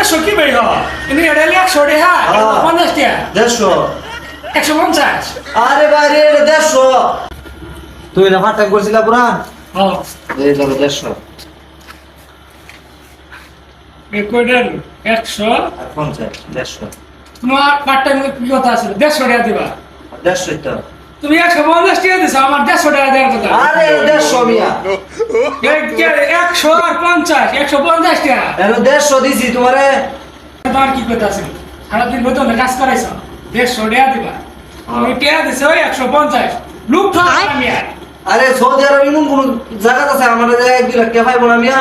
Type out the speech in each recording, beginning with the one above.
দেড়শো কি বের হয় কিন্তু এটা 100 টাকা 50 টাকা 150 150। আরে ভাই রে 150 তুই না ফাটা করছিলা পুরা হ্যাঁ এই ধরো 150 এই কয়টার 100 আর 50 150 তোমার পার্ট টাইম কি কথা আছে 150 টাকা দিবা 150 তো তুমি 150 টাকা দিছো আমার 150 টাকা দেওয়ার কথা আরে 150 মিয়া 100 আর 50 150 টাকা এর 150 দিছি তোমারে তোমার কি কথা আছে সারাদিন বেতনে কাজ করাইছো 150 টাকা দিবা তুমি টাকা দিছো 150 লুক ঠকা আমি আর আরে সৌদি আরব এমন কোন জায়গা আছে আমাদের জায়গায় 1 লাখ টাকা পাইবো না মিয়া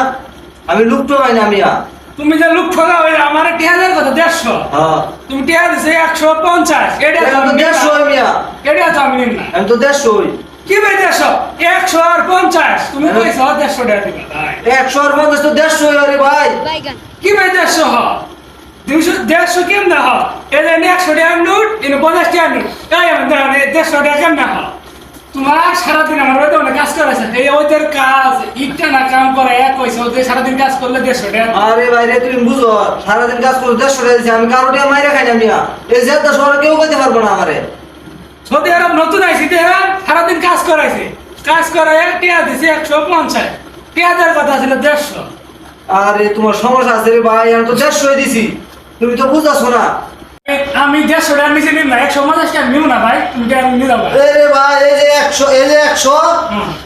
আমি লুকটো পাই না মিয়া তুমি যে লুক ঠকা হইলে আমার টাকা দেওয়ার কথা 150 হ্যাঁ তুমি টাকা দিছো 150 এটা তো এটা তো 150 মিয়া এটা তো আমি নিম না আমি তো 150 কি ভাই 100 আর 50 তুমি কইছো 150 টাকা দিবা ভাই 100 আর 50 তো 150 আরে ভাই Baigan. কি ভাই 150 হ 150 কেমন না হ এটা 100 টাকা নোট এটা 50 টাকা নোট তাই আমি 150 টাকা কেমন না হ তোমার সারাদিন আমার বেতনে কাজ করাইছে এই ওদের কাজ ইটটা না কাম করে এক কইছে ওদের সারাদিন কাজ করলে 150 টাকা আরে ভাই রে তুমি বুঝো সারাদিন কাজ করে 150 টাকা দিছি আমি কারো টাকা মাইরা খাই না মিয়া এই জেদ্দা শহরে কেউ কইতে পারবো না আমারে সৌদি আরব নতুন আইছি দেখা সারাদিন কাজ করাইছে কাজ করায় টাকা দিছে 150 টাকা দেওয়ার কথা ছিল 150 আরে তোমার সমস্যা আছে রে ভাই আমি তো 150 দিছি তুমি তো বুঝাছো না আমি 150 টাকা নিচে নিম না 150 টাকা নিব না ভাই তুমি টাকা নিয়ে দাও ভাই এই রে ভাই এই যে 100 এই যে 100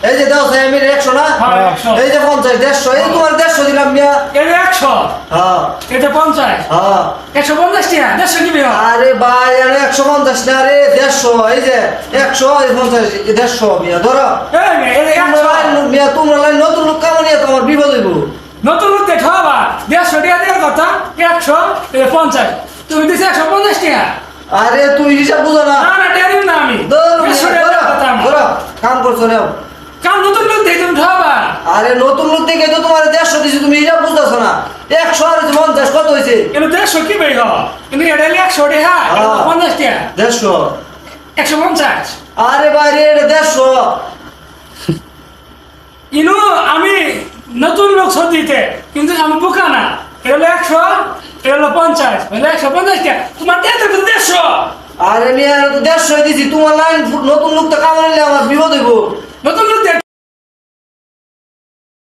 এই যে দাও আমি 100 না হ্যাঁ, 100 এই যে 50 150 এই তোমার 150 দিলাম মিয়া এটা 100 হ্যাঁ এটা 50 হ্যাঁ 150 টাকা 150 নিবি আরে ভাই আরে 150 না রে 150 এই যে 100 এই 50 150 মিয়া ধরো মিয়া তোমরা লাইন নতুন লোক কামো নিয়ে তোমার বিপদ হইব নতুন লোক দেখো আবার 150 টাকা দেওয়ার কথা 100 এটা 50 তুমি দিছে 150 টাকা আরে তুই হিসাব বুঝো না না না টাকা দিব না আমি ধরো 150 টাকা দেওয়ার কথা আমার। ধরো কাম করছো নাও কাম নতুন লোক দেখে তুমি ঠাবা আরে নতুন লোক দেখে তো তোমার 150 দিছি তুমি হিসাব বুঝতেছো না 100 আর 50 কত হইছে কিন্তু 150 কি বের হয় কিন্তু এটা 100 টাকা 50 টাকা 150 150 আরে ভাই রে 150 ইনু আমি নতুন লোক সদিতে কিন্তু আমি বোকা না এটা 100 এটা 50 মানে 150 টাকা তোমার টাকা তো 150 আরে মিয়া 150 দিছি তোমার লাইন নতুন লোক তো কামো নিলে আমার বিপদ হইব নতুন লোক